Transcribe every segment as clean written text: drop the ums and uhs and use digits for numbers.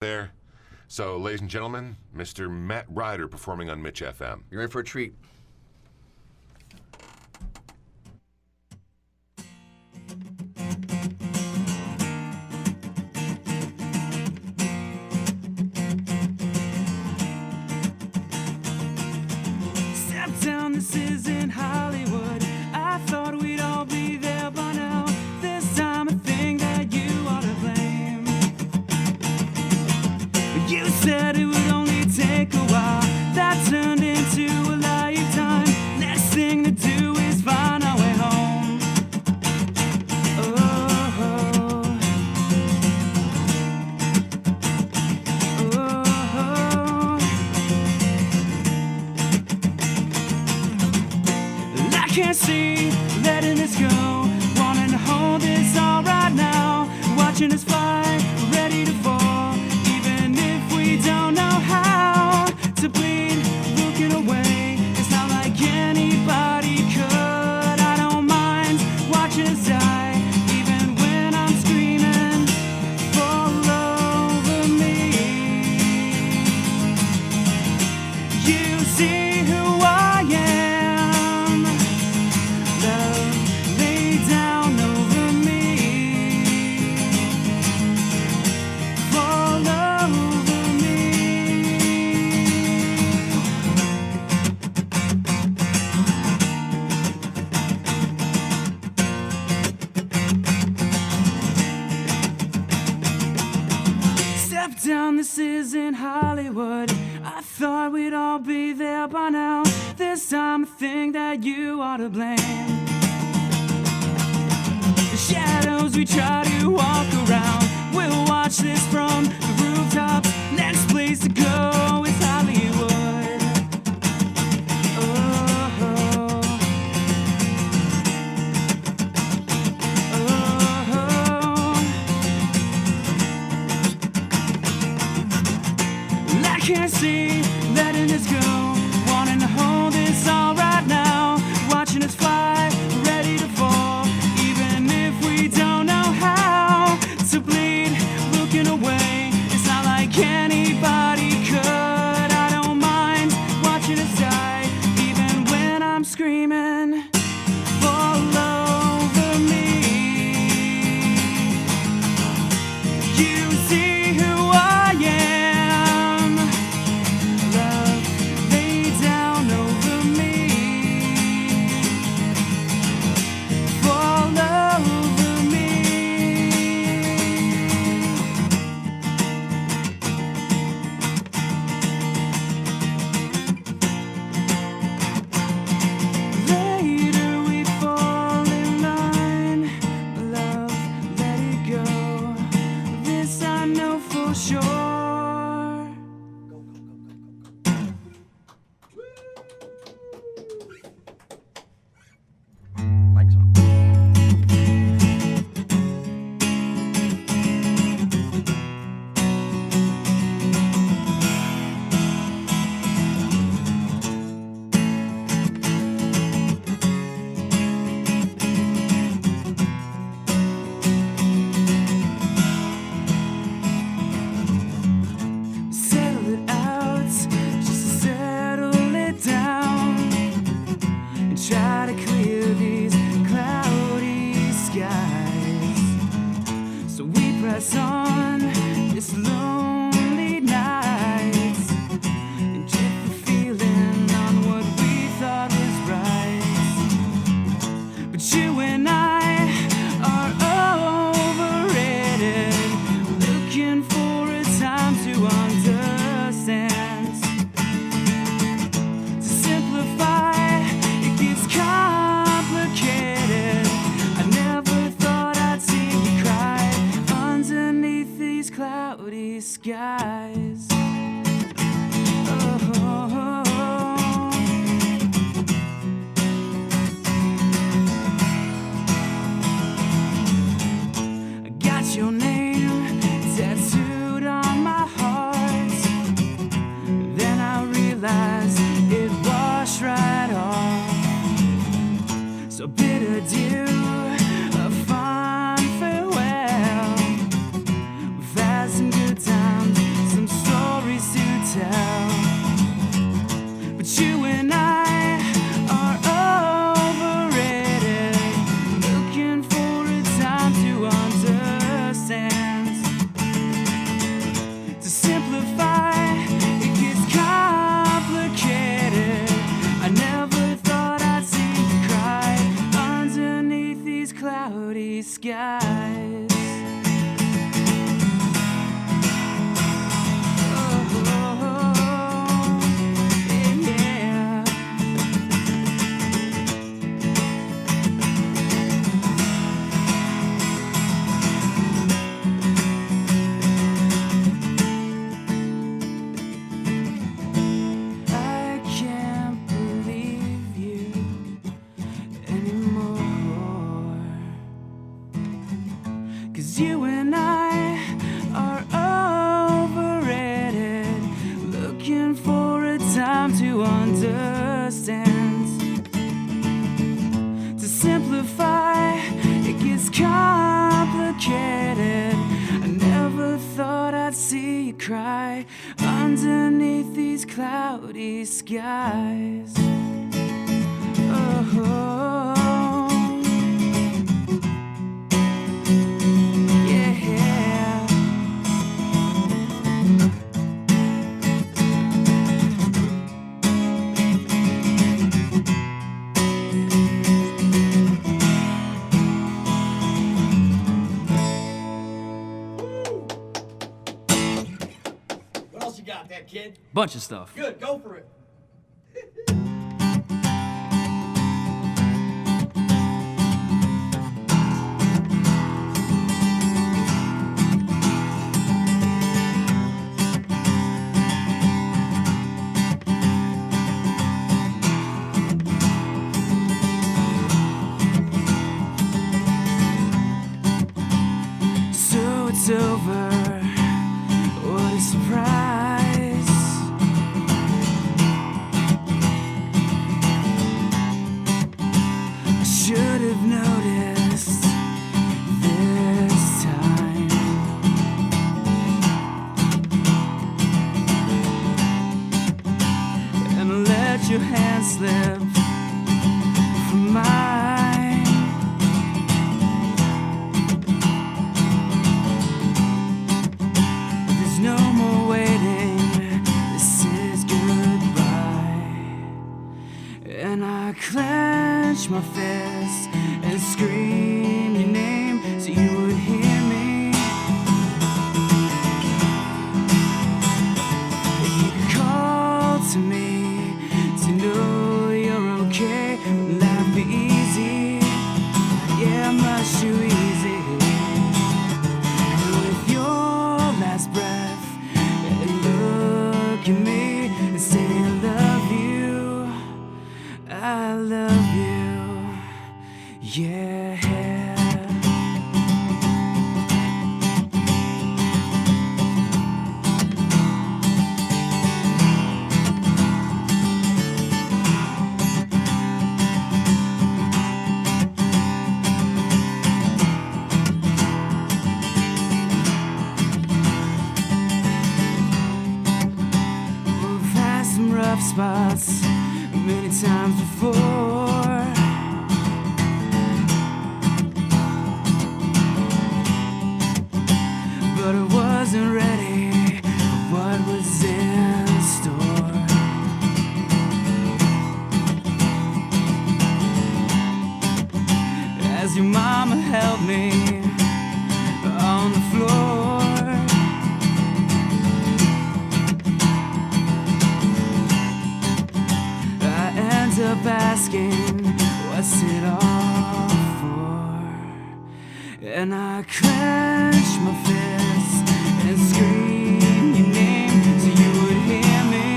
there. So, ladies and gentlemen, Mr. Matt Ryder performing on Mitch FM. You're in for a treat. Step down, this isn't Hollywood. I thought we'd all be there by now. This time I think that you ought to blame. You said it would only take a while. That turned into a lifetime. Next thing to do is find our way home. I can't see letting this go. Wanting to hold this all right now. Watching us fly, ready to fall. Even if we don't know how to bleed, looking away. It's not like anybody could. I don't mind watching us die. Even when I'm screaming, fall over me. You see who I am. Love, lay down over me. Fall over me. Step down, this isn't Hollywood. I thought we'd all be there by now. This time I think that you ought to blame. The shadows we try to walk around. We'll watch this from the rooftops. Next place to go is Hollywood. I can't see letting this go. Wanting to hold this all right now. Watching us fly, ready to fall. Even if we don't know how to bleed, looking away. It's not like anybody could. I don't mind watching us die. Even when I'm screaming, fall over me. You see who I am. Love, lay down over me. Fall over me. Later we fall in line. Love, let it go. This I know for sure. Mic's on. Settle it out, just settle it down, and try to clear these cloudy skies. So we press on this lonely night, and get the feeling on what we thought was right. But you and I are overrated, looking for a time to understand. To simplify, it gets complicated. I never thought I'd see you cry underneath these cloudy skies. I got your name tattooed on my heart. Then I realized it washed right off. So bid adieu, a fond farewell. We've had some good times, cry underneath these cloudy skies. Oh, yeah. What else you got there, kid? Bunch of stuff. Good, go for it. So it's over. What a surprise. I should have noticed this time. And let your hand slip from mine. There's no more waiting, this is goodbye. And I clench my fist and scream your name so you would hear me. If you could call to me to know you're okay, would life be easy? Yeah, much too easy. With your last breath, and look at me and say I love you, I love you, yeah. We've had some rough spots many times before. But I wasn't ready for what was in store. As your mama held me on the floor, I end up asking, what's it all for? And I clench my fist and scream your name so you would hear me.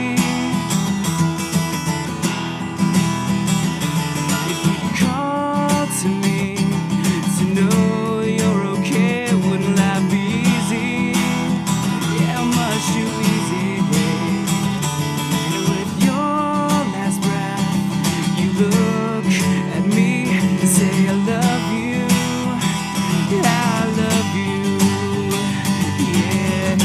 If you call to me to know you're okay, wouldn't life be easy? Yeah, much too easy. And with your last breath, you look at me and say I love you, I love you, yeah.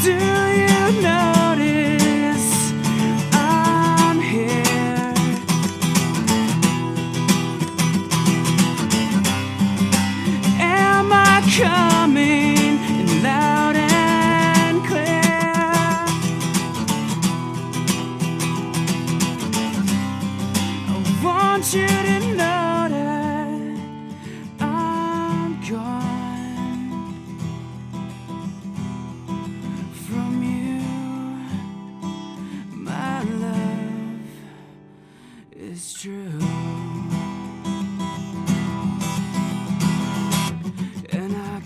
Do you notice I'm here? Am I coming in loud and clear? I want you to know that I'm gone from you. My love is true. And I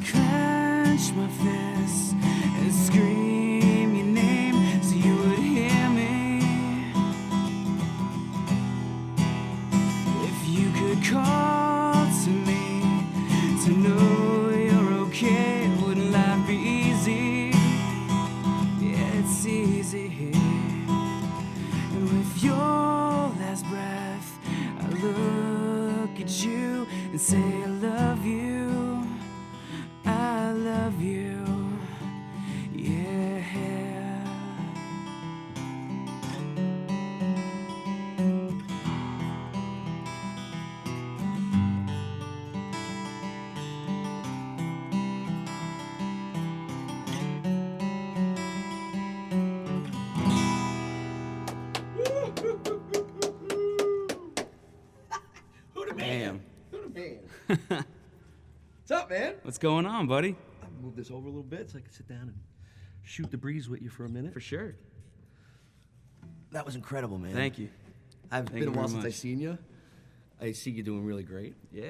and say I love you, I love you, yeah. Who the man? Damn. Who the man? What's up, man? What's going on, buddy? I'll move this over a little bit so I can sit down and shoot the breeze with you for a minute. For sure. That was incredible, man. Thank you. I've Thank been a you while very since I much. seen you. I see you doing really great. Yeah.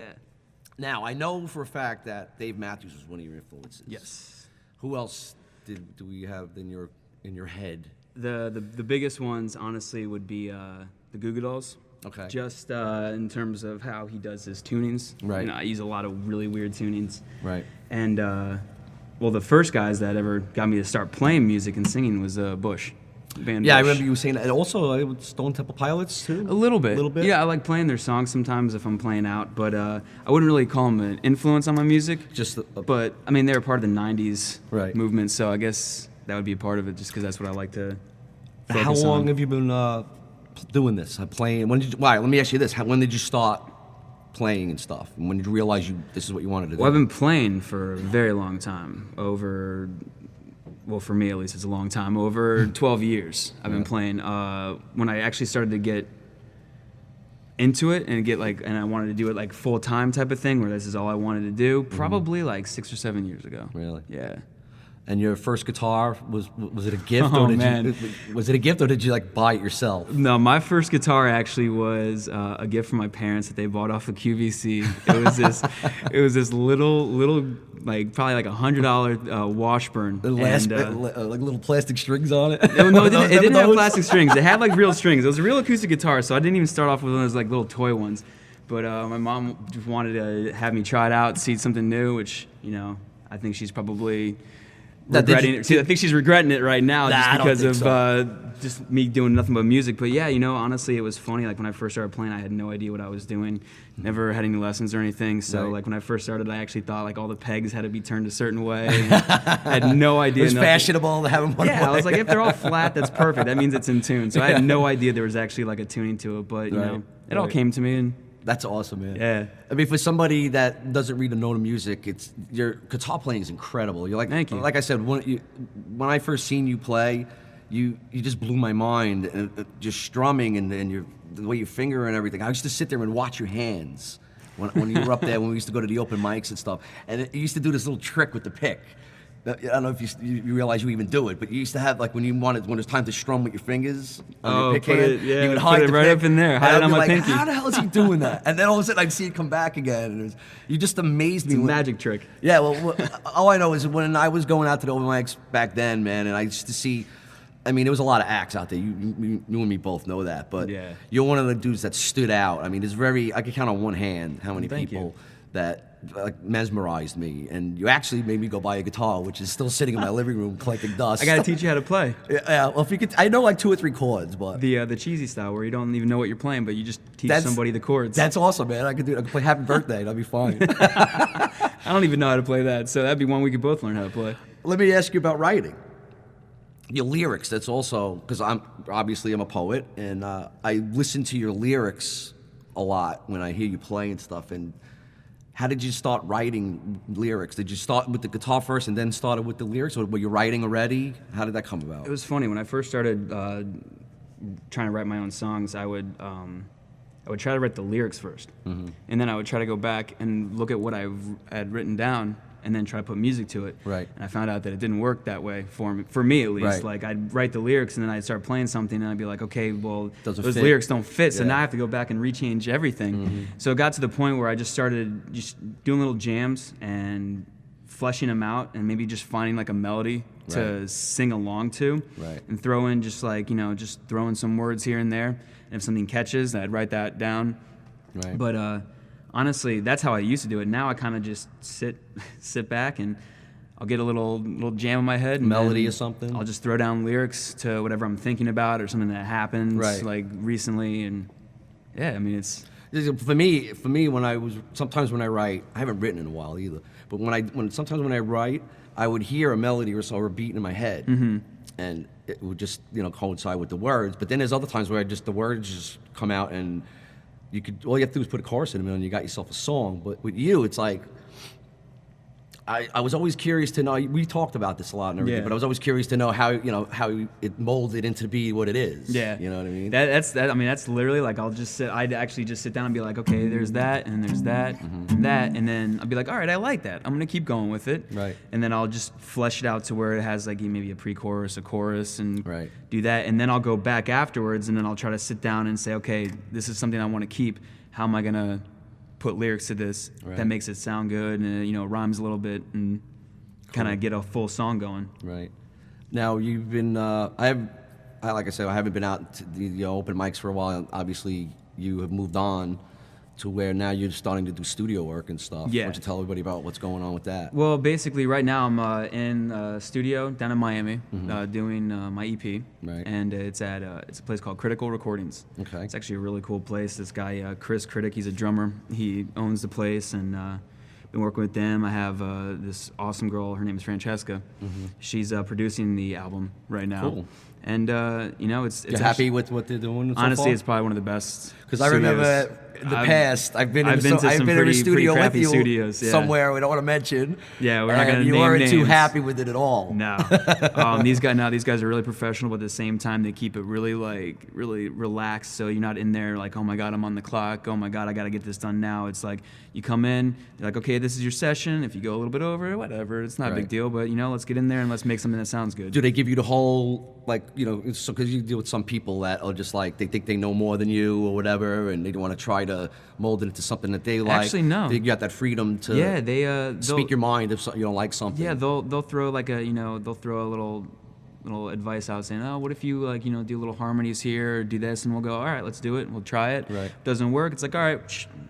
Now, I know for a fact that Dave Matthews was one of your influences. Yes. Who else do we have in your head? The biggest ones, honestly, would be the Goo Goo Dolls. Okay. Just in terms of how he does his tunings. Right. You know, I use a lot of really weird tunings. Right. And, well, the first guys that ever got me to start playing music and singing was Bush. Band Yeah, I Bush. remember you were saying that. And also, Stone Temple Pilots, too? A little bit. A little bit? Yeah, I like playing their songs sometimes if I'm playing out, but I wouldn't really call them an influence on my music. Just But, I mean, they were part of the 90s Right. movement, so I guess that would be a part of it just because that's what I like to How focus long on. have you been doing this? Playing? When did you? Why? Let me ask you this: when did you start playing and stuff? And when did you realize this is what you wanted to do? Well, I've been playing for a very long time. Well, for me at least, it's a long time. Over 12 years I've been playing. When I actually started to get into it and I wanted to do it like full time type of thing, where this is all I wanted to do, probably like 6 or 7 years ago. Really? Yeah. And your first guitar was it a gift? Oh, or did man. Was it a gift or did you like buy it yourself? No, my first guitar actually was a gift from my parents that they bought off of QVC. It was this little like probably like $100 Washburn. The last and, like little plastic strings on it. No, it didn't have Those? plastic strings. It had like real strings. It was a real acoustic guitar, so I didn't even start off with one of those like little toy ones. But my mom just wanted to have me try it out, see something new, which, you know, I think she's probably regretting it. I think she's regretting it right now I don't just because think of so. just me doing nothing but music. But yeah, you know, honestly, it was funny. Like when I first started playing, I had no idea what I was doing. Never had any lessons or anything. So Right. like when I first started, I actually thought like all the pegs had to be turned a certain way. And I had no idea. It was nothing. fashionable to have them one way. Yeah, I was like, if they're all flat, that's perfect. That means it's in tune. So I had no idea there was actually like a tuning to it. But you Right, know, it all right. came to me, and That's awesome, man. yeah. I mean, for somebody that doesn't read a note of music, your guitar playing is incredible. You're like, Thank you. Like I said, when I first seen you play, you just blew my mind. And just strumming and the way you finger and everything. I used to sit there and watch your hands when you were up there when we used to go to the open mics and stuff. And you used to do this little trick with the pick. I don't know if you realize you even do it, but you used to have like when it was time to strum with your fingers on your pick put hand, it- yeah, you would put hide it the right pick, up in there, and hide it I'd on be my like, pinky. How the hell is he doing that? And then all of a sudden I'd see it come back again, and you just amazed me. It's a magic trick. Yeah, well, all I know is when I was going out to the open mics back then, man, and I used to see. I mean, there was a lot of acts out there. You and me both know that, but Yeah. you're one of the dudes that stood out. I mean, I could count on one hand how many Thank people you. that like mesmerized me, and you actually made me go buy a guitar, which is still sitting in my living room collecting dust. I gotta teach you how to play Yeah, well, if you could, I know like 2 or 3 chords, but the cheesy style where you don't even know what you're playing, but you just teach That's- somebody the chords. that's awesome, man. I could play Happy Birthday. That'd be fine. I don't even know how to play that, so that'd be one we could both learn how to play. Let me ask you about writing. Your lyrics. That's also because I'm a poet, and I listen to your lyrics a lot when I hear you play and stuff. And how did you start writing lyrics? Did you start with the guitar first and then started with the lyrics, or were you writing already? How did that come about? It was funny when I first started trying to write my own songs. I would try to write the lyrics first, and then I would try to go back and look at what I had written down, and then try to put music to it. Right. And I found out that it didn't work that way for me at least. Right. Like I'd write the lyrics, and then I'd start playing something, and I'd be like, okay, well, Doesn't those fit. lyrics don't fit, so Yeah. now I have to go back and rechange everything. So it got to the point where I just started just doing little jams and fleshing them out, and maybe just finding like a melody to Right. sing along to, Right. and throw in just like, you know, just throwing some words here and there. And if something catches, I'd write that down. Right. But honestly, that's how I used to do it. Now I kind of just sit back, and I'll get a little jam in my head, and Melody then or something? I'll just throw down lyrics to whatever I'm thinking about or something that happened Right. like recently, and yeah, I mean it's For me, sometimes when I write, I haven't written in a while either. But sometimes when I write, I would hear a melody or so or a beat in my head, and it would just coincide with the words. But then there's other times where the words just come out, and all you have to do is put a chorus in the middle, and you got yourself a song. But with you, it's like. I was always curious to know. We talked about this a lot and everything, but I was always curious to know how it molded into be what it is. Yeah, you know what I mean. That's literally like I'd actually just sit down and be like, okay, there's that and there's that and that, and then I'll be like, all right, I like that. I'm gonna keep going with it. Right. And then I'll just flesh it out to where it has like maybe a pre-chorus, a chorus, and right. do that, and then I'll go back afterwards, and then I'll try to sit down and say, okay, this is something I want to keep. How am I gonna put lyrics to this that makes it sound good and rhymes a little bit and kind of get a full song going. Right. Now you've been like I said, I haven't been out to the open mics for a while. Obviously, you have moved on to where now you're starting to do studio work and stuff. Yeah. Why don't you tell everybody about what's going on with that? Well, basically, right now I'm in studio down in Miami doing my EP, right. And it's a place called Critical Recordings. Okay. It's actually a really cool place. This guy Chris Critic, he's a drummer. He owns the place, and been working with them. I have this awesome girl. Her name is Francesca. She's producing the album right now. Cool. And it's You're happy with what they're doing? Honestly, so far? it's probably one of the best. Because I remember in the past, I've been in a studio with you studios, somewhere we don't want to mention. Yeah, we're not going to name names. You weren't too names. happy with it at all. No. These guys are really professional, but at the same time, they keep it really relaxed. So you're not in there like, oh my God, I'm on the clock. Oh my God, I got to get this done now. It's like you come in, they're like, okay, this is your session. If you go a little bit over, whatever, it's not a big deal. But let's get in there and let's make something that sounds good. Do they give you the whole because you deal with some people that are just like they think they know more than you or whatever, and they don't want to try to mold it into something that they like. Actually, no. You got that freedom to speak your mind if you don't like something. Yeah, they'll throw like they'll throw a little advice out saying, oh, what if you do little harmonies here or do this, and we'll go, all right, let's do it. We'll try it. Right. Doesn't work. It's like, all right,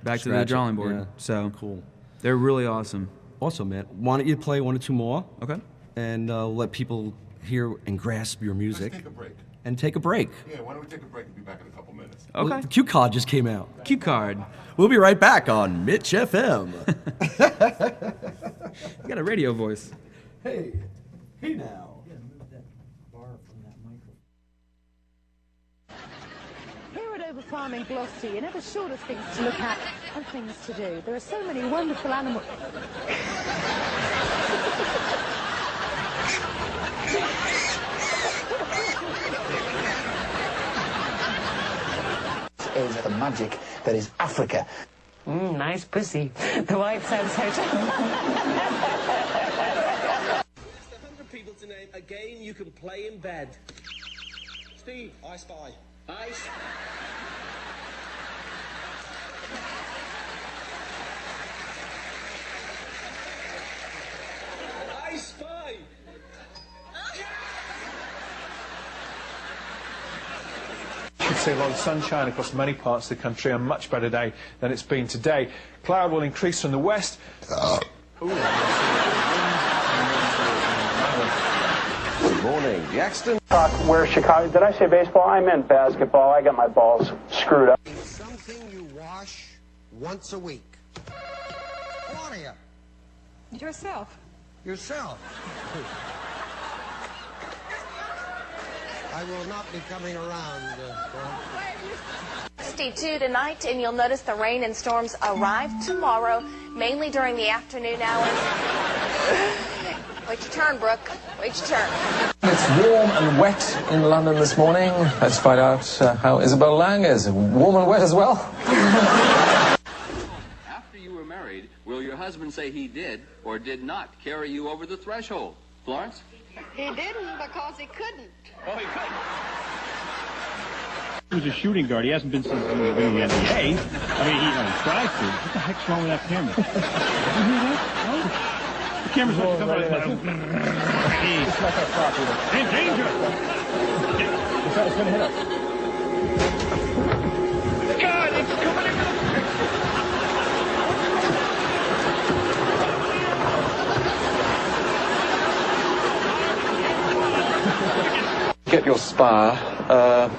back to the drawing board. Yeah. So cool. They're really awesome. Awesome, man. Why don't you play one or two more? Okay. And let people hear and grasp your music. Let's take a break. And take a break. Yeah, why don't we take a break and be back in a couple minutes? Okay. Well, the cue card just came out. Cue card. We'll be right back on Mitch FM. You got a radio voice. Hey now. Here at Over Farm in Gloucester, you're never short of things to look at and things to do. There are so many wonderful animals. Is the magic that is Africa. Nice pussy. The White Sands Hotel. 100 people to name a game you can play in bed. Steve, I Spy. Ice. I Spy. You can see a lot of sunshine across many parts of the country, a much better day than it's been today. Cloud will increase from the west. Good morning. The accident. Where Chicago? Did I say baseball? I meant basketball. I got my balls screwed up. Something you wash once a week. What are you? Yourself. Yourself. I will not be coming around. 62 tonight, and you'll notice the rain and storms arrive tomorrow, mainly during the afternoon hours. Wait your turn, Brooke. Wait your turn. It's warm and wet in London this morning. Let's find out how Isabel Lang is. Warm and wet as well. After you were married, will your husband say he did or did not carry you over the threshold? Florence? He didn't because he couldn't. Oh, he couldn't. He was a shooting guard. He hasn't been since he was in the NBA. I mean, he tried to. What the heck's wrong with that camera? Did you hear that? No? The camera's supposed to come out. It's not that far, Peter. In danger! It's going to hit us. God, it's coming in. Get your spire.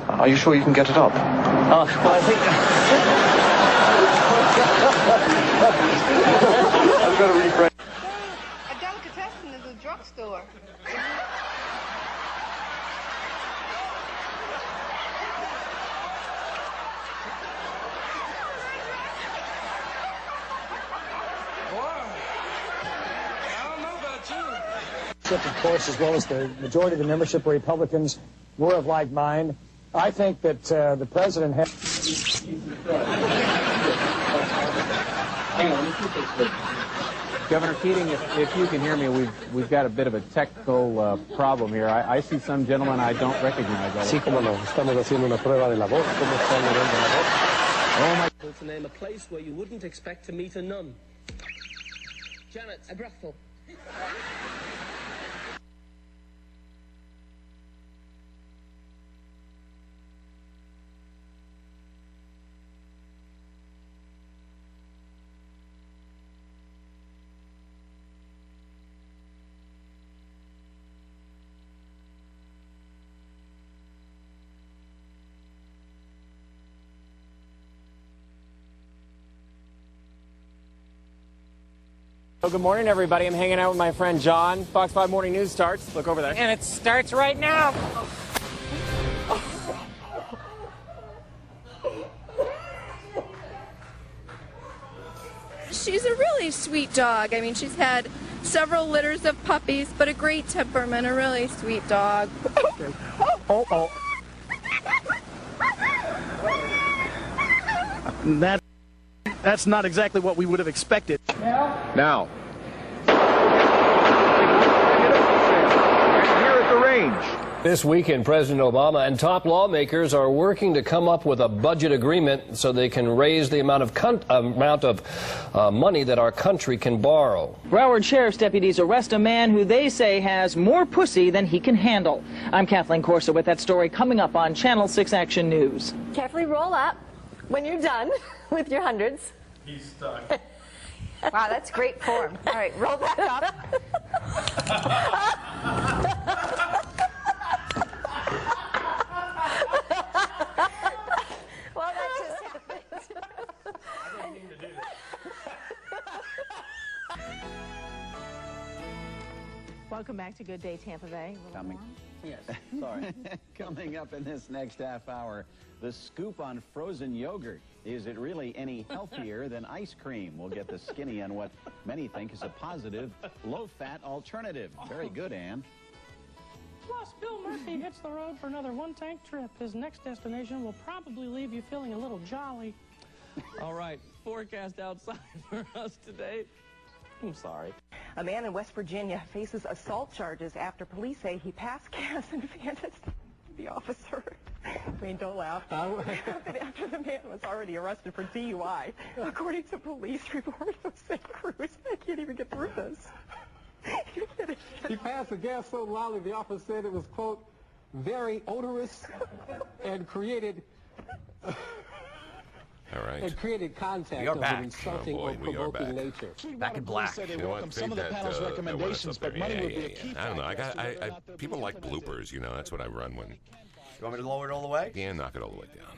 Are you sure you can get it up? Well, I think... I'm going to rephrase. A delicatessen is a drugstore. Of course, as well as the majority of the membership were Republicans, were of like mind. I think that the president has... Governor Keating, if you can hear me, we've got a bit of a technical problem here. I see some gentlemen I don't recognize. Sí, cómo no. Estamos haciendo una prueba de la voz. ¿Cómo está el nivel de la voz? Oh my... To name a place where you wouldn't expect to meet a nun. Janet. A brothel. Well, good morning, everybody. I'm hanging out with my friend John. Fox 5 Morning News starts. Look over there. And it starts right now. She's a really sweet dog. I mean, she's had several litters of puppies, but a great temperament, a really sweet dog. Oh. That's not exactly what we would have expected. Now. And here at the range. This weekend, President Obama and top lawmakers are working to come up with a budget agreement so they can raise the amount of money that our country can borrow. Broward Sheriff's deputies arrest a man who they say has more pussy than he can handle. I'm Kathleen Corso with that story coming up on Channel 6 Action News. Carefully roll up when you're done with your hundreds. He's stuck. Wow, that's great form. All right, roll back up. Well, that just happened. I didn't mean to do that. Welcome back to Good Day Tampa Bay. Coming up in this next half hour, the scoop on frozen yogurt. Is it really any healthier than ice cream? We'll get the skinny on what many think is a positive, low-fat alternative. Very good, Ann. Plus, Bill Murphy hits the road for another one-tank trip. His next destination will probably leave you feeling a little jolly. All right, forecast outside for us today. I'm sorry. A man in West Virginia faces assault charges after police say he passed gas and fantasy the officer. I mean, don't laugh. After the man was already arrested for DUI, according to police report of St. Cruz. I can't even get through this. He passed the gas so loudly the officer said it was, quote, very odorous and created... All right. It created contact We are of back. an insulting Oh, boy, or we are provoking back. nature. Back in black. You know what? Some of the panel's recommendations, but money would be a key I don't know. factor. People like bloopers, you know. That's what I run when. You want me to lower it all the way? Yeah, knock it all the way down.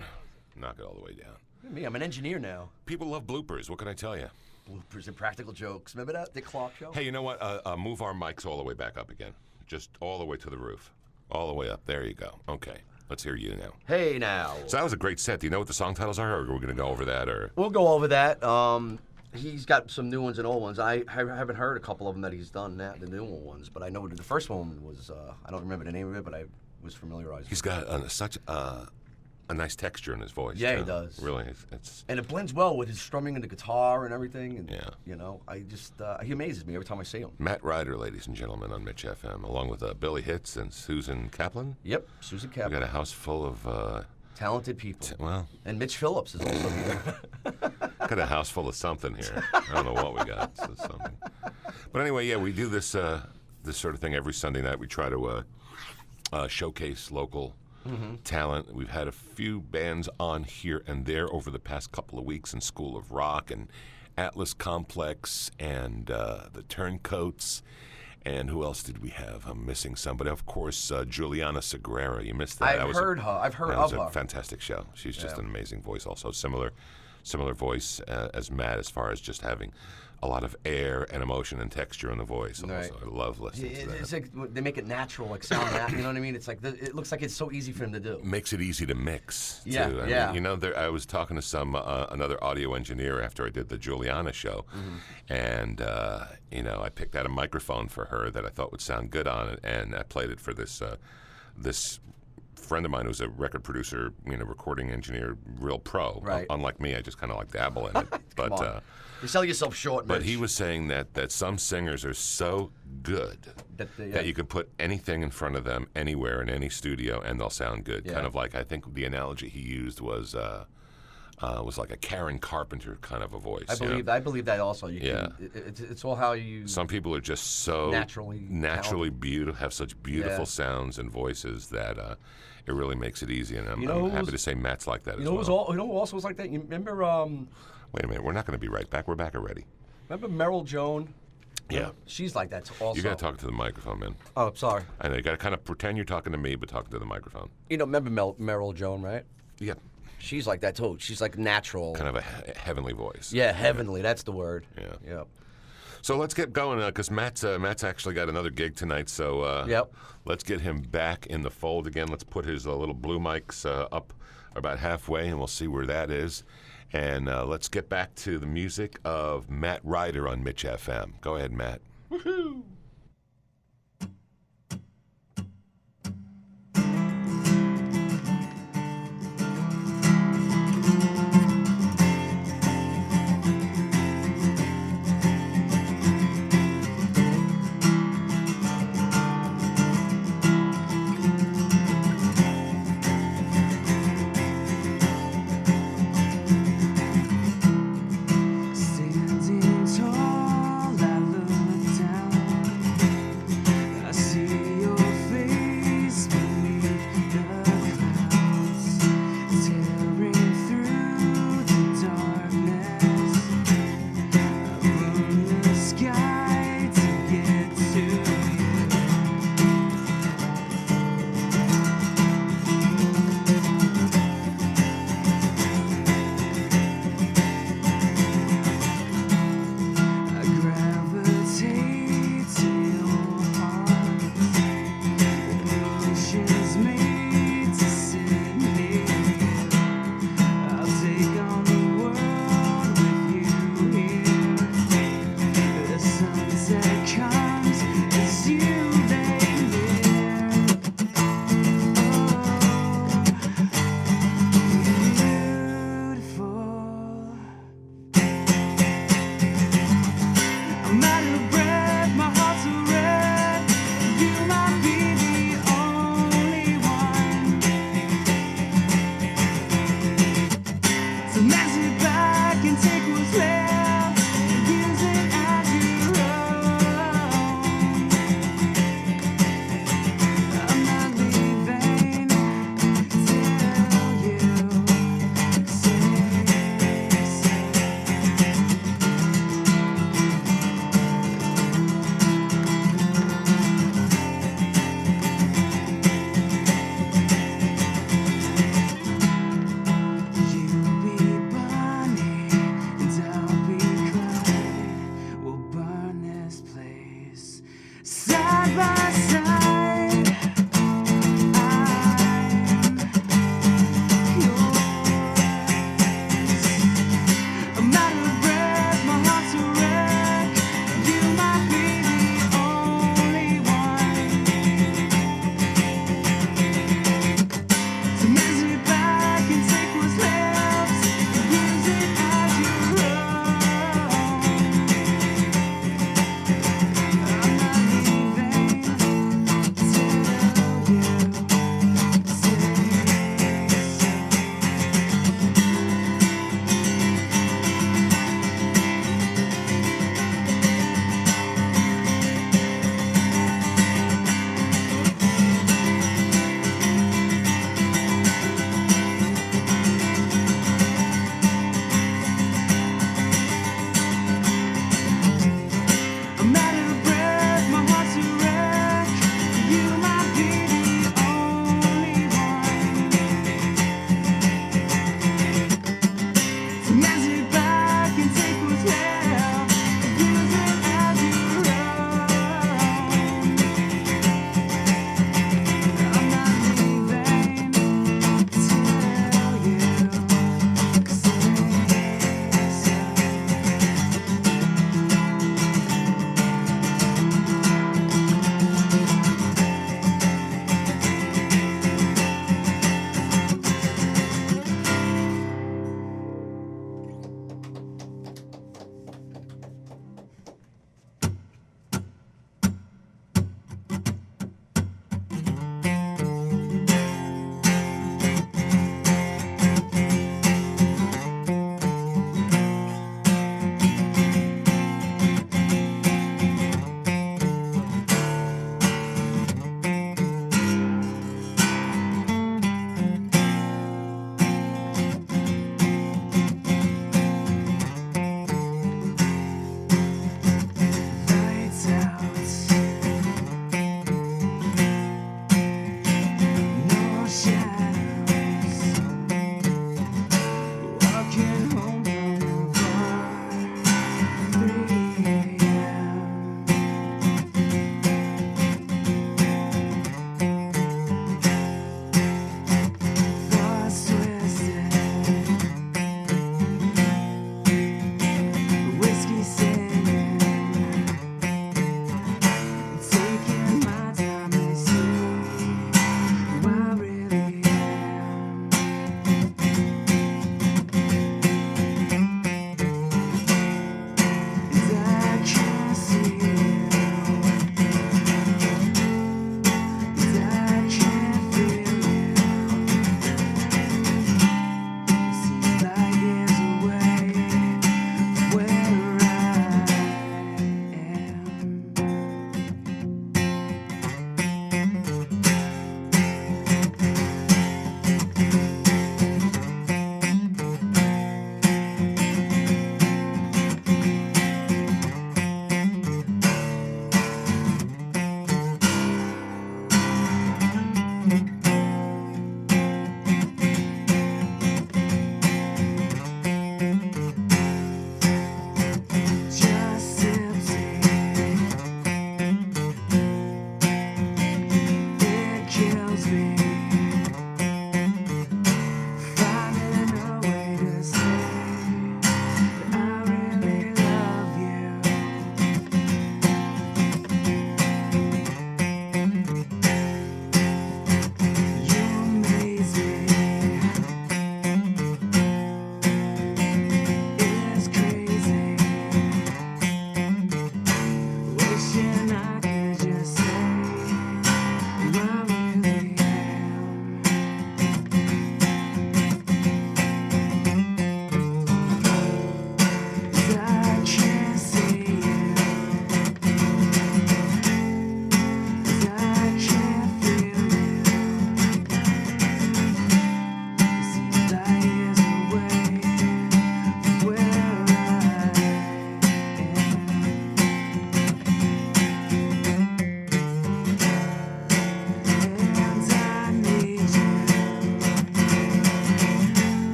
Knock it all the way down. Me, I'm an engineer now. People love bloopers. What can I tell you? Bloopers and practical jokes. Remember that? The clock show? Hey, you know what? Move our mics all the way back up again. Just all the way to the roof. All the way up. There you go. Okay. Let's hear you now. Hey, now. So that was a great set. Do you know what the song titles are, or are we going to go over that? Or We'll go over that. He's got some new ones and old ones. I haven't heard a couple of them that he's done, the newer ones, but I know the first one was, I don't remember the name of it, but I was familiarized He's with it. got such a nice texture in his voice. Yeah, too. he does. Really, it's And it blends well with his strumming and the guitar and everything. And, yeah. You know, I just, he amazes me every time I see him. Matt Ryder, ladies and gentlemen, on Mitch FM, along with Billy HItz and Susan Kaplan. Yep, Susan Kaplan. We got a house full of talented people. Well, and Mitch Phillips is also here. Got a house full of something here. I don't know what we got. So something. But anyway, yeah, we do this sort of thing every Sunday night. We try to showcase local talent. We've had a few bands on here and there over the past couple of weeks in School of Rock and Atlas Complex and the Turncoats. And who else did we have? I'm missing somebody. Of course, Juliana Segrera. You missed that. I've heard of her. That was a fantastic show. She's just an amazing voice. Also similar similar voice as Matt, as far as just having a lot of air and emotion and texture in the voice. Right. Also, I love listening to that. It's like they make it natural, like sound natural. You know what I mean? It's like it looks like it's so easy for him to do. Makes it easy to mix. Too. Yeah, I yeah. mean, you know, I was talking to some another audio engineer after I did the Juliana show, and you know, I picked out a microphone for her that I thought would sound good on it, and I played it for this friend of mine who's a record producer, you know, recording engineer, real pro. Right. Unlike me, I just kind of like dabble in it. But you sell yourself short. But Mitch. he was saying that some singers are so good that you could put anything in front of them anywhere in any studio and they'll sound good. Yeah. Kind of like, I think the analogy he used was like a Karen Carpenter kind of a voice. I believe that also. You Yeah. can, it's all how you. Some people are just so naturally beautiful, have such beautiful sounds and voices that it really makes it easy. And I'm happy to say Matt's like that as well. You know who also was like that? You remember? Wait a minute, we're not going to be right back. We're back already. Remember Meryl Joan? Yeah. She's like that also. You got to talk to the microphone, man. Oh, sorry. I know, you got to kind of pretend you're talking to me, but talking to the microphone. You know, remember Meryl Joan, right? Yeah. She's like that too. She's like natural. Kind of a heavenly voice. Yeah, heavenly. That's the word. Yeah. Yep. So let's get going because Matt's actually got another gig tonight. So let's get him back in the fold again. Let's put his little blue mics up about halfway, and we'll see where that is. And let's get back to the music of Matt Ryder on Mitch FM. Go ahead, Matt. Woohoo!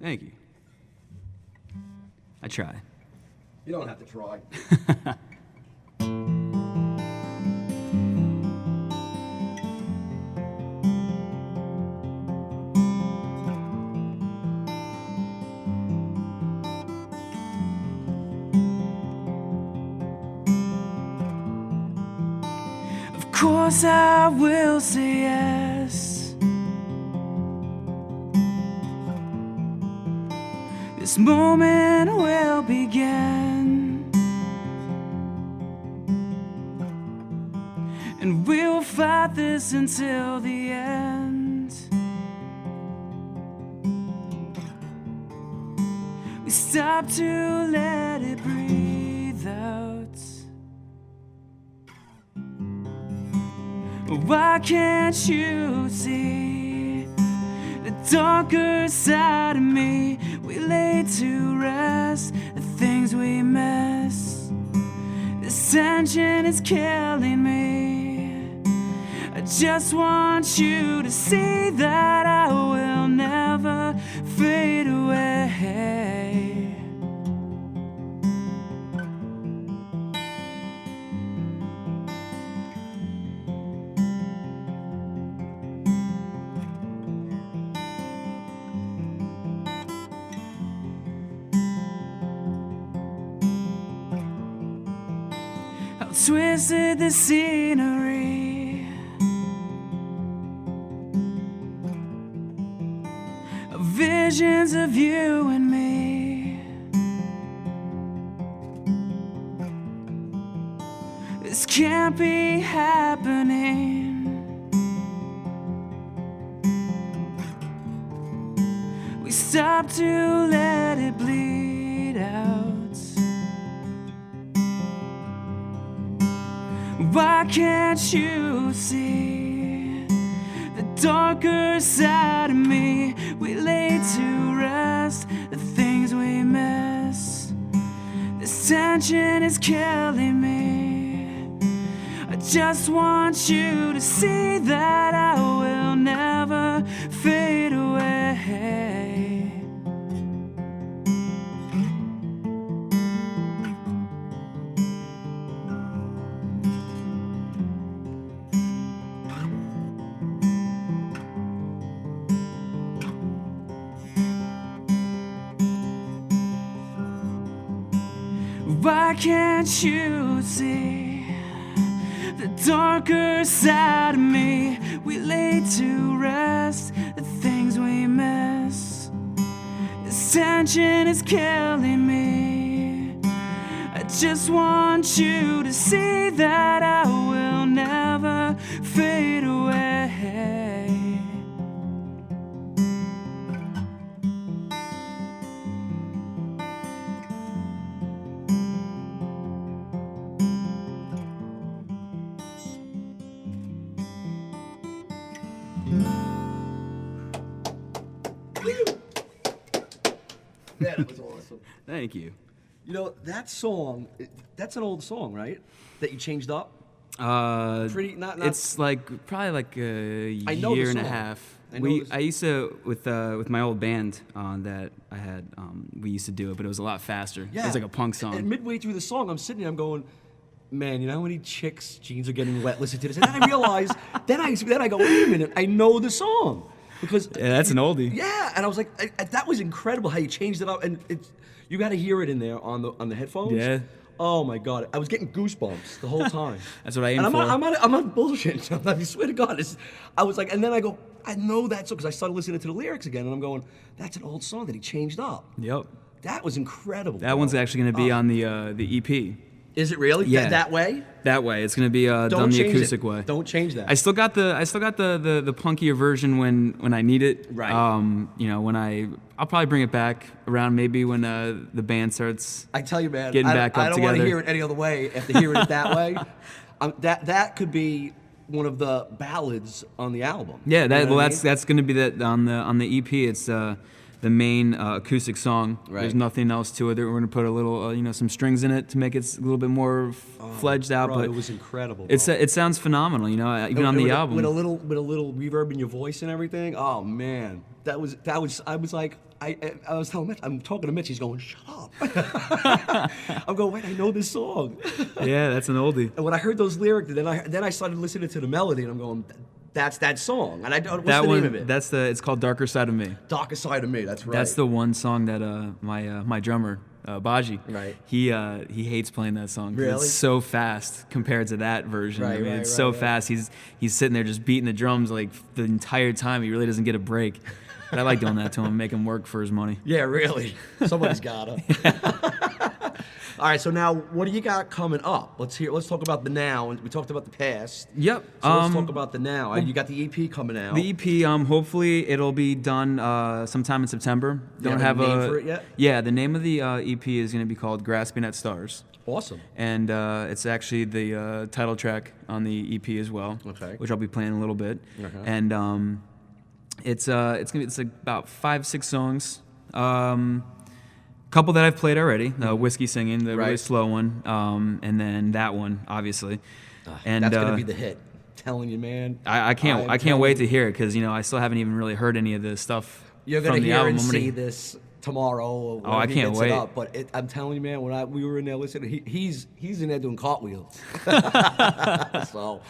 Thank you. I try. You don't have to try. Of course I will say yes. This moment will begin, and we'll fight this until the end. We stop to let it breathe out. Why can't you see the darker side of me? We lay to rest the things we miss. This tension is killing me. I just want you to see that I will never fade away. Twisted the scenery, visions of you and me. This can't be happening. We stop to let it bleed out. Why can't you see the darker side of me? We lay to rest the things we miss. This tension is killing me. I just want you to see that I will never fade away. Why can't you see the darker side of me? We lay to rest the things we miss. This tension is killing me. I just want you to see that I will never fade away. Yeah, that was awesome. Thank you. You know, that song, that's an old song, right? That you changed up? Pretty, not It's like probably like a I know the year and a song. half. I know I used to with my old band that I had. We used to do it, but it was a lot faster. Yeah. It was like a punk song. And midway through the song, I'm sitting there, I'm going, man, you know how many chicks' jeans are getting wet? Listen to this. And then I realized, then I go, wait a minute, I know the song. Because yeah, that's an oldie. Yeah, and I was like, that was incredible how you changed it up, and you got to hear it in there on the headphones. Yeah. Oh my God, I was getting goosebumps the whole time. That's what I aim and for. I'm not bullshitting. I swear to God, I was like, and then I go, I know that song because I started listening to the lyrics again, and I'm going, that's an old song that he changed up. Yep. That was incredible. That one's actually going to be on the EP. Is it really? Yeah. That way? That way. It's going to be done the acoustic way. Don't change that. I still got the punkier version when I need it. Right. You know, I'll probably bring it back around maybe when the band starts. I tell you, man, getting back up I don't together. want to hear it any other way after hearing it that way. That could be one of the ballads on the album. Yeah, You know what I mean? that's going to be that on the EP. It's the main acoustic song. Right. There's nothing else to it. We're going to put a little some strings in it to make it a little bit more fledged out. Bro, but it was incredible. It sounds phenomenal. You know, even on the album with a little reverb in your voice and everything. Oh man, that was I was like, I was telling Mitch, I'm talking to Mitch, he's going, shut up. I'm going, wait, I know this song. Yeah, that's an oldie. And when I heard those lyrics, then I started listening to the melody, and I'm going, that's that song. And what's that the one, name of it? It's called Darker Side of Me. Darker Side of Me, that's right. That's the one song that my drummer, Baji, right. he hates playing that song. Really? It's so fast compared to that version. Right, I mean, right, it's right, so right. fast. He's sitting there just beating the drums like the entire time. He really doesn't get a break. But I like doing that to him, make him work for his money. Yeah, really. Somebody's gotta. All right, so now what do you got coming up? Let's talk about the now. We talked about the past. Yep. So let's talk about the now. You got the EP coming out. The EP, hopefully it'll be done sometime in September. You have a name for it yet? Yeah, the name of the EP is going to be called Grasping at Stars. Awesome. And it's actually the title track on the EP as well. Okay. Which I'll be playing in a little bit. Okay. And it's about 5-6 songs. Couple that I've played already. Whiskey Singing, the really slow one, and then that one, obviously. And that's gonna be the hit. I'm telling you, man. I can't wait to hear it because I still haven't even really heard any of the stuff. You're gonna from the hear album. and see this tomorrow. I he can't gets wait. It up. But I'm telling you, man, when we were in there listening, he's in there doing cartwheels. So,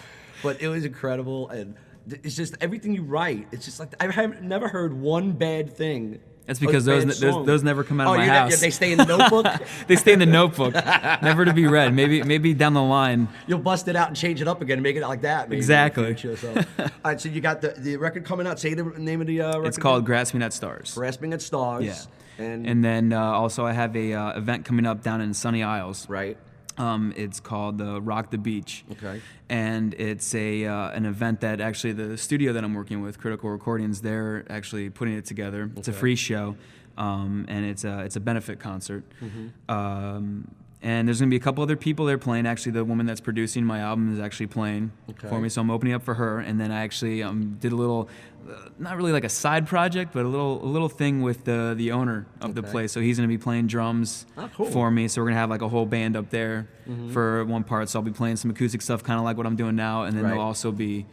but it was incredible, and it's just everything you write. It's just like I have never heard one bad thing. That's because those never come out of my house. They stay in the notebook? They stay in the notebook, never to be read. Maybe down the line. You'll bust it out and change it up again and make it like that. Maybe Exactly. So. All right, so you got the record coming out. Say the name of the record. It's called Grasping at Stars. Grasping at Stars. Yeah. And then also I have a event coming up down in Sunny Isles. Right. It's called Rock the Beach. Okay. And it's an event that actually the studio that I'm working with, Critical Recordings, they're actually putting it together. It's a free show, and it's a benefit concert. Mm-hmm. And there's gonna be a couple other people there playing. Actually, the woman that's producing my album is actually playing for me, so I'm opening up for her. And then I actually did a little, not really like a side project, but a little thing with the owner of the place. So he's gonna be playing drums for me. So we're gonna have like a whole band up there for one part. So I'll be playing some acoustic stuff, kind of like what I'm doing now, and then there'll also be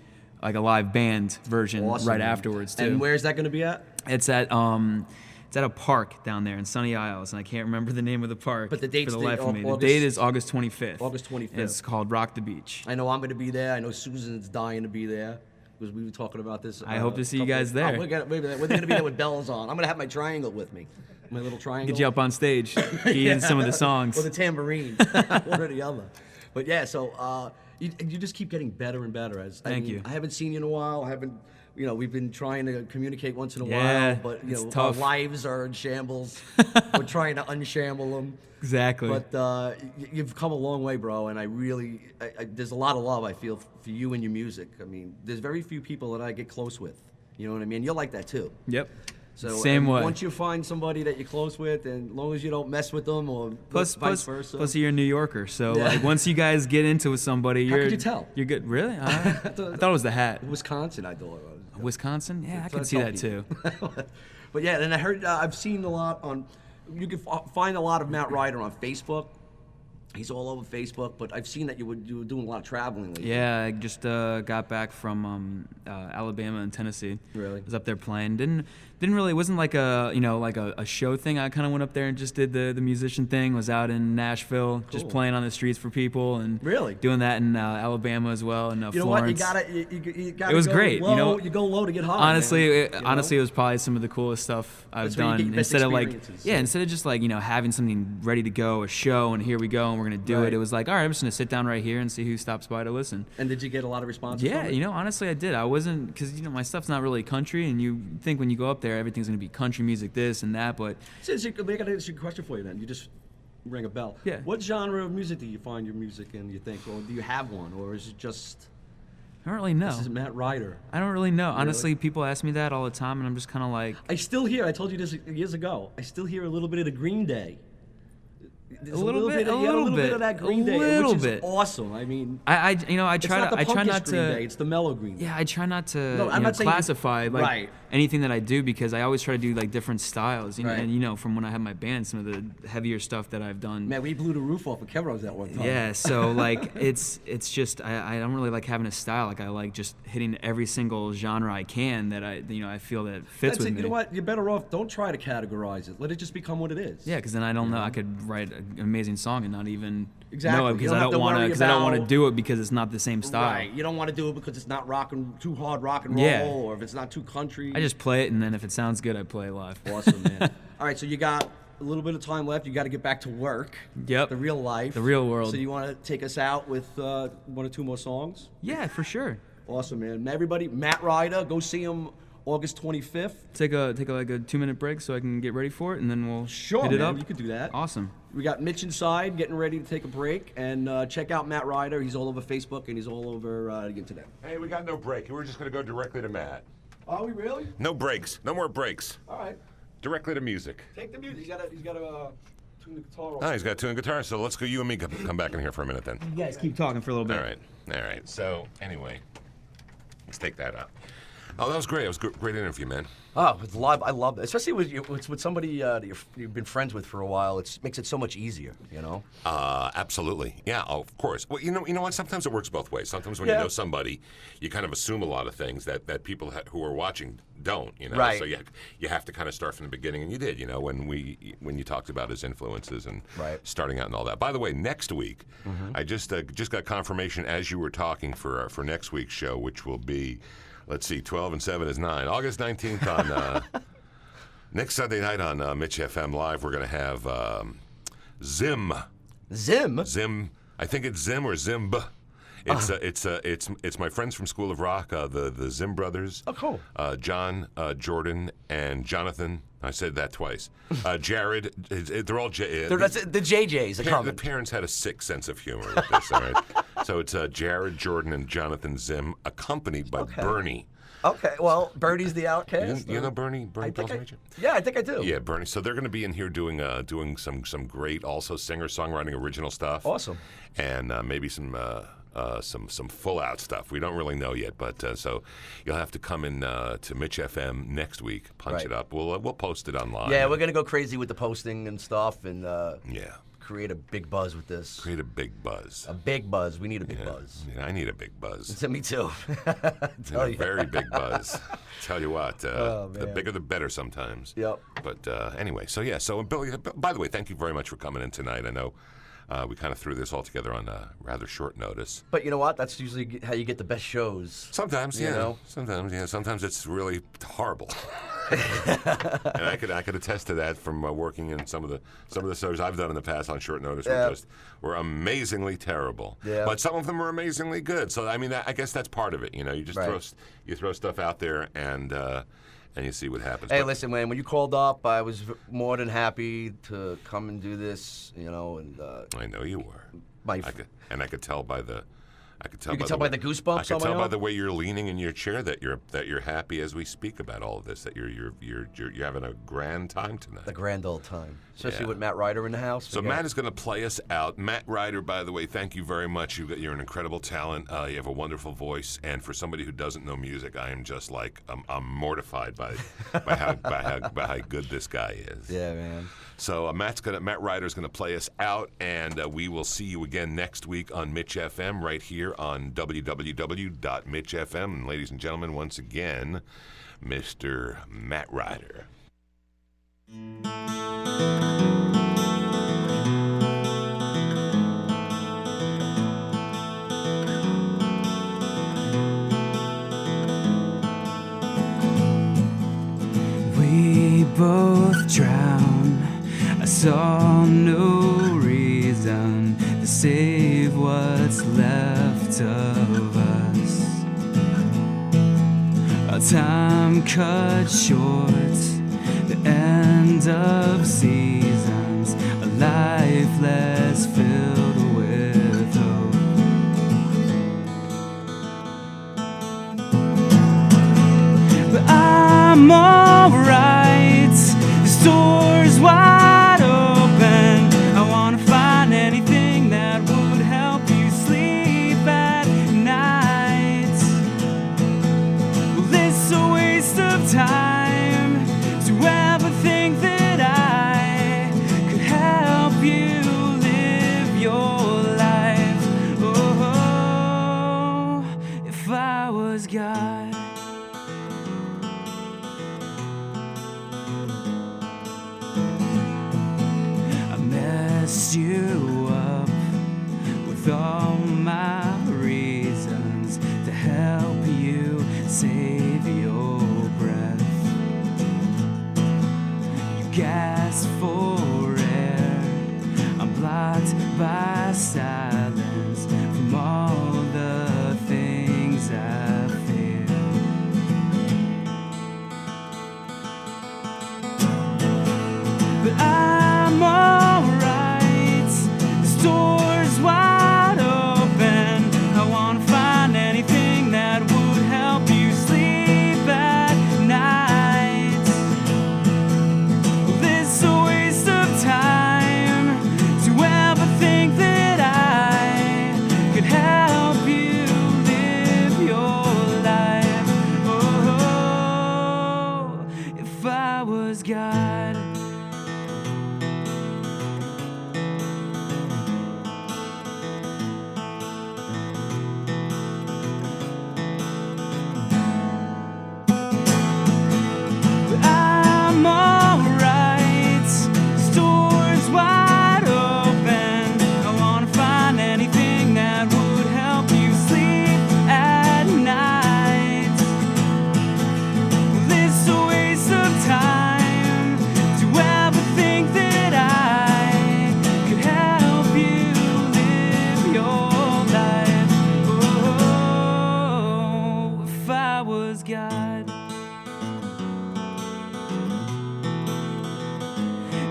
like a live band version right afterwards too. And where's that gonna be at? It's at a park down there in Sunny Isles, and I can't remember the name of the park. But the date's for the life of me. August, the date is August 25th. August 25th. And it's called Rock the Beach. I know I'm going to be there. I know Susan's dying to be there because we were talking about this. I hope to see you guys there. We're going to be there with bells on. I'm going to have my triangle with me. My little triangle. Get you up on stage. Get you in some of the songs. Or the tambourine. One or the other. But yeah, so you just keep getting better and better. Thank you. I haven't seen you in a while. I haven't. We've been trying to communicate once in a Yeah, while, but it's our tough. lives are in shambles. We're trying to unshamble them. Exactly. But you've come a long way, bro, and I there's a lot of love I feel for you and your music. I mean, there's very few people that I get close with. You know what I mean? You're like that too. Yep. So Same way. Once you find somebody that you're close with, and as long as you don't mess with them or vice versa. Plus, you're a New Yorker, so like once you guys get into with somebody, How could you tell? You're good. Really? I thought it was the hat. Wisconsin, I thought it was. Wisconsin? Yeah, I That's can what see I that tell too. But yeah, and I heard I've seen a lot on. You can find a lot of Matt Ryder on Facebook. He's all over Facebook, but I've seen that you were doing a lot of traveling lately. Yeah, I just got back from Alabama and Tennessee. Really? I was up there playing. Didn't really. It wasn't like a show thing. I kind of went up there and just did the musician thing. Was out in Nashville, just playing on the streets for people and really doing that in Alabama as well. And you know Florence. what? You gotta. It was go great. Low, you go low to get high. Honestly, man. It was probably some of the coolest stuff I've That's where you done. get your best Instead of instead of just having something ready to go, a show, and here we go, and we're gonna do it. It was like, all right, I'm just gonna sit down right here and see who stops by to listen. And did you get a lot of responses? Yeah, from it? Honestly, I did. I wasn't because my stuff's not really country, and you think when you go up there, everything's gonna be country music, this and that. But I got a question for you then. You just ring a bell. Yeah. What genre of music do you find your music in? You think, or do you have one, or is it just? I don't really know. This is Matt Ryder. I don't really know. Really? Honestly, people ask me that all the time, and I'm just kind of like. I still hear. I told you this years ago. I still hear a little bit of the Green Day. A little bit of that Green Day, which is awesome. I mean, I try not to. Green Day, it's the mellow Green Day. Yeah, I try not to I'm not saying classify. right. anything that I do, because I always try to do like different styles. Right. And you know, from when I have my band, some of the heavier stuff that I've done. Man, we blew the roof off of Kevin's that one time. Yeah, so like it's just I don't really like having a style. Like I like just hitting every single genre I can that I feel that fits with me. You know what? You're better off. Don't try to categorize it. Let it just become what it is. Yeah, because then I don't know. I could write an amazing song and not even Exactly. know it, because You I don't don't want to. have to Because I don't want to worry do it because it's not the same style. Right. You don't want to do it because it's not too hard rock and roll, Yeah. or if it's not too country. I just play it, and then if it sounds good, I play it live. Awesome, man. All right, so you got a little bit of time left. You got to get back to work. Yep. The real life. The real world. So you want to take us out with one or two more songs? Yeah, for sure. Awesome, man. Everybody, Matt Ryder, go see him August 25th. Take like a 2-minute break so I can get ready for it, and then we'll hit it man, up. You could do that. Awesome. We got Mitch inside getting ready to take a break, and check out Matt Ryder. He's all over Facebook and he's all over the internet. Hey, we got no break. We're just going to go directly to Matt. Are we really? No breaks. No more breaks. All right. Directly to music. Take the music. He's got to tune the guitar off. Oh, he's got a tuned guitar. So let's go. You and me come back in here for a minute then. You guys keep talking for a little bit. All right. So anyway, let's take that out. Oh, that was great. It was a great interview, man. Oh, it's live. I love it, especially with somebody that you've been friends with for a while. It makes it so much easier, you know. Absolutely. Yeah, of course. Well, you know what? Sometimes it works both ways. Sometimes when you know somebody, you kind of assume a lot of things that people who are watching don't. You know, right. So you have to kind of start from the beginning, and you did. You know, when you talked about his influences and starting out and all that. By the way, next week, I just got confirmation as you were talking for next week's show, which will be. Let's see, 12 and 7 is 9. August 19th on next Sunday night on Mitch FM Live, we're going to have Zim. Zim? Zim. I think it's Zim or Zimb. It's my friends from School of Rock, the Zim brothers. Oh, cool. John, Jordan, and Jonathan. I said that twice. Jared. They're all the JJs. The parents had a sick sense of humor with this. All right. So it's Jared, Jordan, and Jonathan Zim, accompanied by Bernie. Okay, well, Bernie's the outcast. You know Bernie? Bernie Pelsmacher? Yeah, I think I do. Yeah, Bernie. So they're going to be in here doing some great, also singer-songwriting original stuff. Awesome. And maybe some full-out stuff. We don't really know yet, but so you'll have to come in to Mitch FM next week, punch it up. We'll post it online. Yeah, we're going to go crazy with the posting and stuff, and yeah. Create a big buzz with this. Create a big buzz. A big buzz. We need a big buzz. Yeah, I need a big buzz. Me too. A very big buzz. Tell you what, the bigger the better sometimes. Yep. But anyway, so Billy, by the way, thank you very much for coming in tonight. I know we kind of threw this all together on rather short notice. But you know what? That's usually how you get the best shows. Sometimes, yeah. You know? Sometimes it's really horrible. And I could attest to that from working in some of the shows I've done in the past on short notice. Were amazingly terrible. Yeah. But some of them were amazingly good. So I mean, I guess that's part of it. You know, you just throw stuff out there and you see what happens. Hey, listen, man. When you called up, I was more than happy to come and do this. You know, and I know you were. I could tell by the. You can tell by the goosebumps. I can tell by the way you're leaning in your chair that you're happy as we speak about all of this. That you're having a grand time tonight. A grand old time, especially with Matt Ryder in the house. So Matt is going to play us out. Matt Ryder, by the way, thank you very much. You're an incredible talent. You have a wonderful voice, and for somebody who doesn't know music, I am just like I'm mortified by how good this guy is. Yeah, man. So Matt Ryder's going to play us out, and we will see you again next week on Mitch FM right here on www.mitchfm. And ladies and gentlemen, once again, Mr. Matt Ryder. We both drown. I saw no reason to save what's left of us. Our time cut short, the end of seasons, a life less filled with hope. But I'm alright, the door's wide open. I wanna find anything that would help you sleep at night. Well, it's a waste of time. dressed you up with all my reasons to help you save your breath. You gasp for air, I'm blocked by silence from all the things I fear. But I'm alright, this door's wide open. I wanna find anything that would help you sleep at night. This a waste of time to ever think that I could help you live your life. Oh, if I was God. I'm alright, this door's wide open. I wanna find anything that would help you sleep at night. This a waste of time to ever think that I could help you live your life. Oh, if I was God.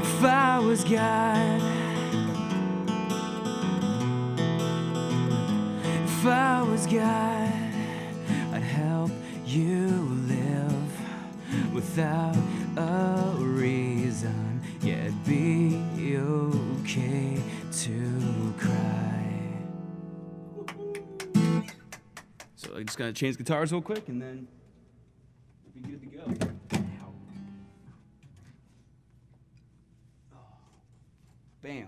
If I was God, if I was God, I'd help you live without a reason. Yeah, it'd be okay to cry. So I just gotta change guitars real quick and then we'll be good to go. Bam.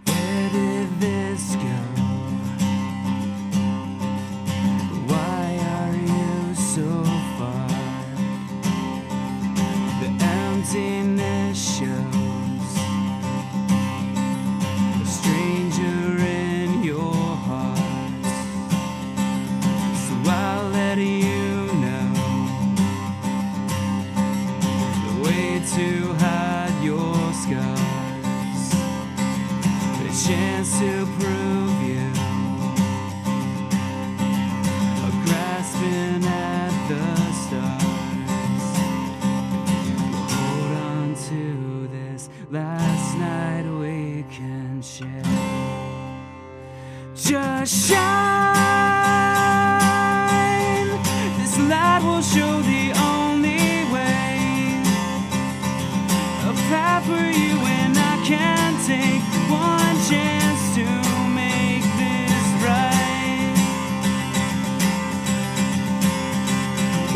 Where did this go? Why are you so far? The emptiness shows a stranger in your heart. So I'll let you know the way to hide your scars. A chance to prove you are grasping at the stars. Hold on to this last night we can share. Just shine. This light will show the only way. A path for you and I can take one chance to make this right.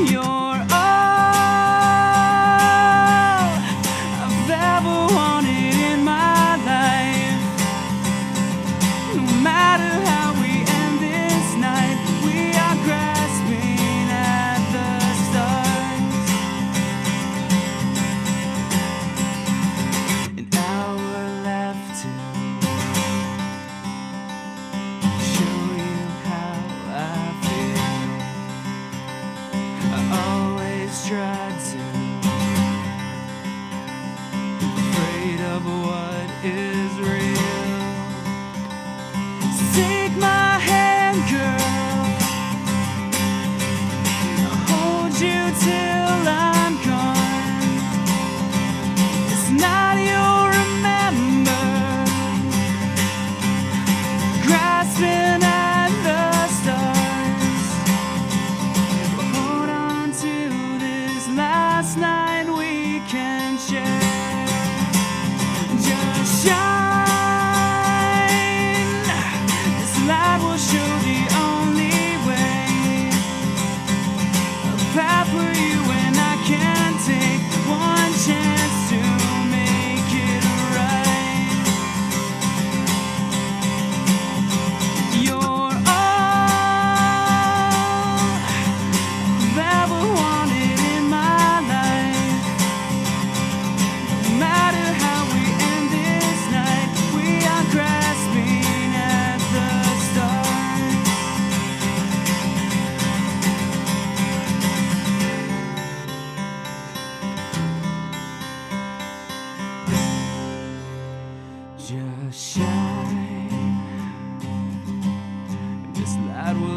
You're all I've ever wanted in my life. No matter how we end this night, we are grasping at the stars.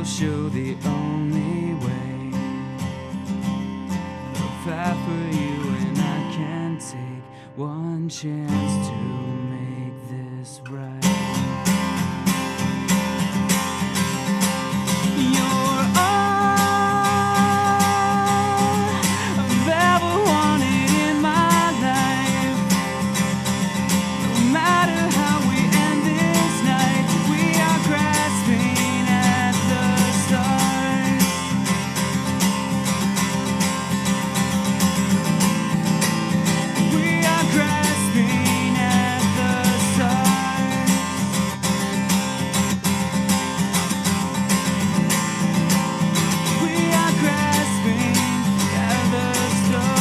will show the only way. A path for you, and I can take one chance to make this right. You're all I've ever wanted in my life. No matter how we end this night, we are grasping at the stars. We are grasping at the stars. We are grasping at the stars.